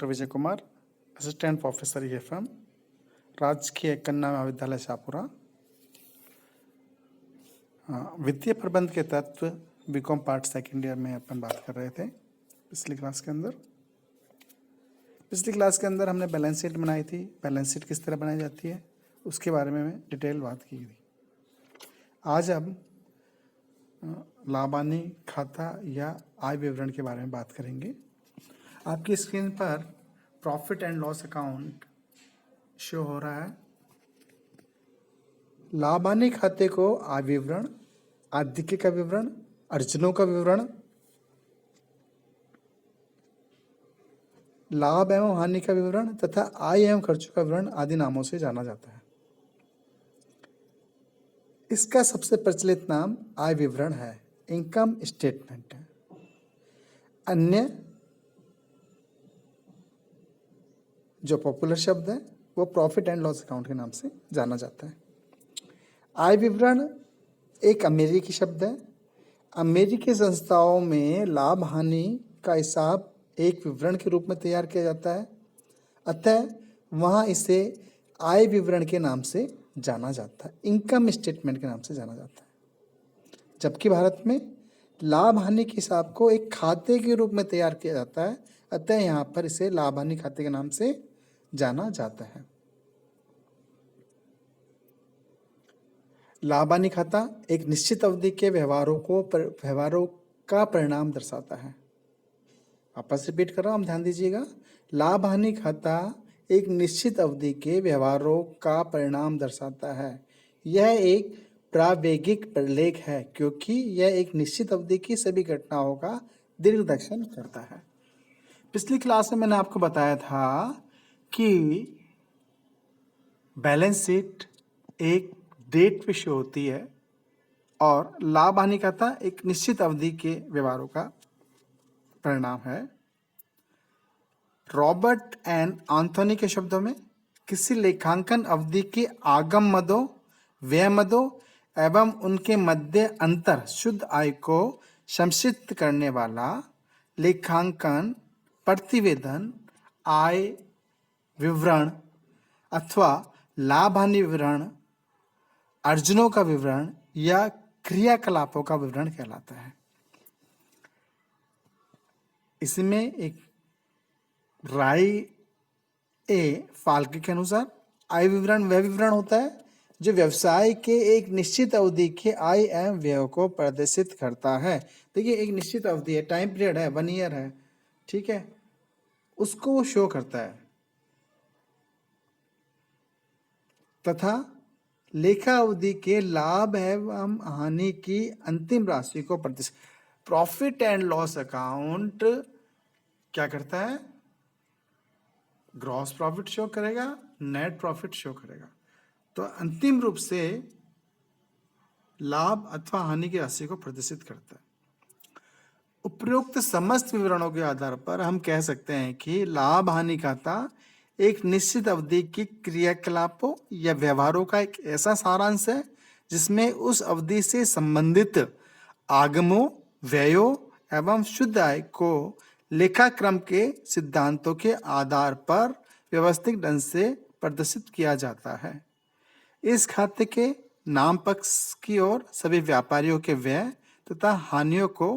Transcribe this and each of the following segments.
Doctor Vijay Kumar, assistant professor EFM, राजकीय कन्या महाविद्यालय शाहपुरा। वित्तीय प्रबंध के तत्व बीकॉम पार्ट सेकेंड ईयर में अपन बात कर रहे थे पिछली क्लास के अंदर हमने बैलेंस शीट बनाई थी। बैलेंस शीट किस तरह बनाई जाती है उसके बारे में डिटेल बात की थी। आज अब लाभ हानि खाता या आय विवरण के बारे में बात करेंगे। आपकी स्क्रीन पर profit and loss account show हो रहा है। लाभ हानि खाते को आय विवरण, आदित्य का विवरण, अर्जनों का विवरण, लाभ एवं हानि का विवरण तथा आय एवं खर्चों का विवरण आदि नामों से जाना जाता है। इसका सबसे प्रचलित नाम आय विवरण है, इनकम स्टेटमेंट है। अन्य जो पॉपुलर शब्द है वो प्रॉफिट एंड लॉस अकाउंट के नाम से जाना जाता है। आय विवरण एक अमेरिकी शब्द है। अमेरिकी संस्थाओं में लाभ हानि का हिसाब एक विवरण के रूप में तैयार किया जाता है, अतः वहाँ इसे आय विवरण के नाम से जाना जाता है, इनकम स्टेटमेंट के नाम से जाना जाता है। जबकि भारत में लाभ हानि के हिसाब को एक खाते के रूप में तैयार किया जाता है, अतः यहाँ पर इसे लाभ हानि खाते के नाम से जाना जाता है। लाभ हानि खाता एक निश्चित अवधि के व्यवहारों का परिणाम दर्शाता है। वापस रिपीट कर रहा हूं, ध्यान दीजिएगा। लाभ हानि खाता एक निश्चित अवधि के व्यवहारों का परिणाम दर्शाता है। यह एक प्रावेगिक प्रलेख है क्योंकि यह एक निश्चित अवधि की सभी घटनाओं का दिग्दर्शन करता है। पिछली क्लास में मैंने आपको बताया था कि बैलेंस शीट एक डेट पे शो होती है और लाभ हानि खाता एक निश्चित अवधि के व्यवहारों का परिणाम है। रॉबर्ट एंड एंथोनी के शब्दों में किसी लेखांकन अवधि के आगम मदों, व्यय मदों एवं उनके मध्य अंतर शुद्ध आय को संक्षिप्त करने वाला लेखांकन प्रतिवेदन आय विवरण अथवा लाभ हानि विवरण, अर्जनों का विवरण या क्रियाकलापों का विवरण कहलाता है। इसमें एक राय ए फाल्के के अनुसार आय विवरण वह विवरण होता है जो व्यवसाय के एक निश्चित अवधि के आय एवं व्यय को प्रदर्शित करता है। देखिए, एक निश्चित अवधि है, टाइम पीरियड है, 1 ईयर है, ठीक है, उसको वो शो करता है। तथा लेखा अवधि के लाभ एवं हानि की अंतिम राशि को प्रदर्शित। प्रॉफिट एंड लॉस अकाउंट क्या करता है? ग्रॉस प्रॉफिट शो करेगा, नेट प्रॉफिट शो करेगा। तो अंतिम रूप से लाभ अथवा हानि की राशि को प्रदर्शित करता है। उपरोक्त समस्त विवरणों के आधार पर हम कह सकते हैं कि लाभ हानि खाता एक निश्चित अवधि की क्रियाकलापों या व्यवहारों का एक ऐसा सारांश है जिसमें उस अवधि से संबंधित आगमों, व्ययों एवं शुद्ध आय को लेखाक्रम के सिद्धांतों के आधार पर व्यवस्थित ढंग से प्रदर्शित किया जाता है। इस खाते के नाम पक्ष की ओर सभी व्यापारियों के व्यय तथा हानियों को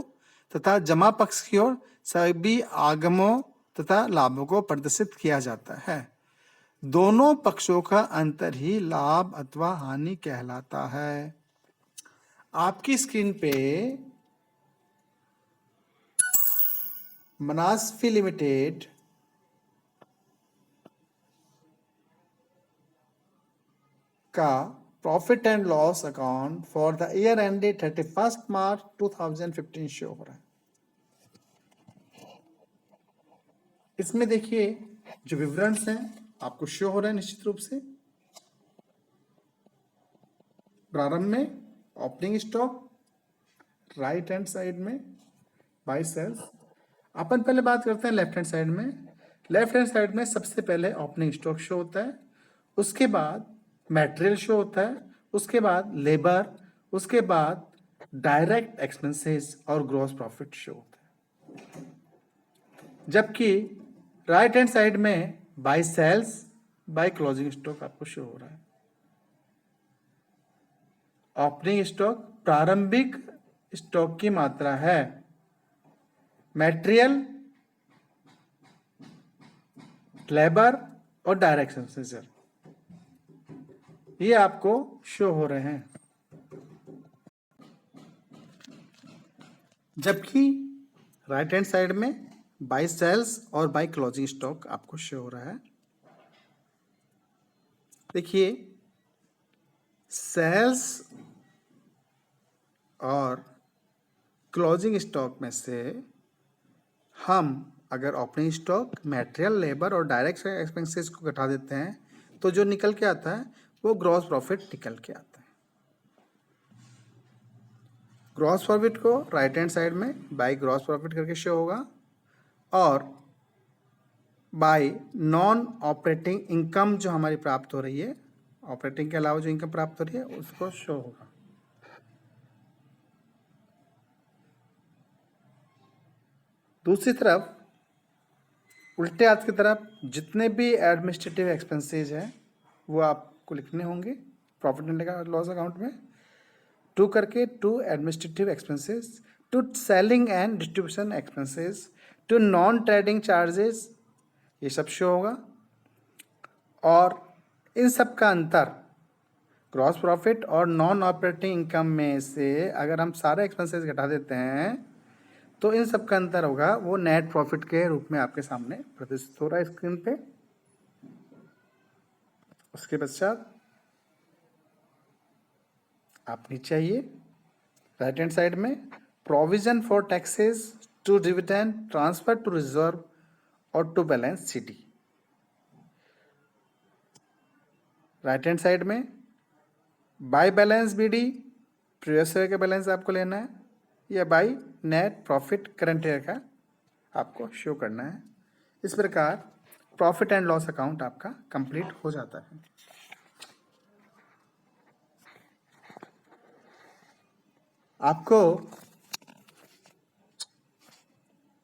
तथा जमा पक्ष की ओर सभी आगमों तथा लाभों को प्रदर्शित किया जाता है। दोनों पक्षों का अंतर ही लाभ अथवा हानि कहलाता है। आपकी स्क्रीन पे मनासफी लिमिटेड का profit and loss account for the year ended 31 March 2015 show हो रहा है। इसमें देखिए जो विवरण हैं आपको शो हो रहे हैं निश्चित रूप से। प्रारंभ में opening stock, right hand side में बाय सेल्स। अपन पहले बात करते हैं लेफ्ट हैंड साइड में। लेफ्ट हैंड साइड में सबसे पहले ओपनिंग स्टॉक शो होता है, उसके बाद मटेरियल शो होता है, उसके बाद लेबर, उसके बाद डायरेक्ट एक्सपेंसेस और ग्रॉस प्रॉफिट शो होता है। जबकि राइट हैंड साइड में by sales by closing stock आपको शो हो रहा है। ओपनिंग स्टॉक प्रारंभिक स्टॉक की मात्रा है। मटेरियल, लेबर और डायरेक्ट एक्सपेंसेस ये आपको शो हो रहे हैं। जबकि राइट हैंड साइड में बाय सेल्स और बाय क्लोजिंग स्टॉक आपको शो हो रहा है। देखिए, सेल्स और क्लोजिंग स्टॉक में से हम अगर ओपनिंग स्टॉक, मटेरियल, लेबर और डायरेक्ट एक्सपेंसेस को घटा देते हैं तो जो निकल के आता है वो ग्रॉस प्रॉफिट निकल के आता है। ग्रॉस प्रॉफिट को राइट हैंड साइड में बाय ग्रॉस प्रॉफिट करके शो होगा और बाय नॉन ऑपरेटिंग इनकम जो हमारी प्राप्त हो रही है, ऑपरेटिंग के अलावा जो इनकम प्राप्त हो रही है उसको शो होगा। दूसरी तरफ उल्टे हाथ की तरफ जितने भी एडमिनिस्ट्रेटिव एक्सपेंसेस हैं वो आपको लिखने होंगे प्रॉफिट एंड लॉस अकाउंट में। टू करके to administrative expenses, to selling and distribution expenses, to non trading charges, ये सब शो होगा। और इन सब का अंतर ग्रॉस प्रॉफिट और नॉन ऑपरेटिंग इनकम में से अगर हम सारे एक्सपेंसेस घटा देते हैं तो इन सब का अंतर होगा वो नेट प्रॉफिट के रूप में आपके सामने प्रदर्शित हो रहा है स्क्रीन पे। उसके पश्चात आप नीचे आइए, राइट हैंड साइड में provision for taxes, to dividend, transfer to reserve और to balance CD. Right hand side में by balance BD, previous year का बैलेंस आपको लेना है, या by net profit current year का आपको शो करना है। इस प्रकार प्रॉफिट एंड लॉस अकाउंट आपका कंप्लीट हो जाता है। आपको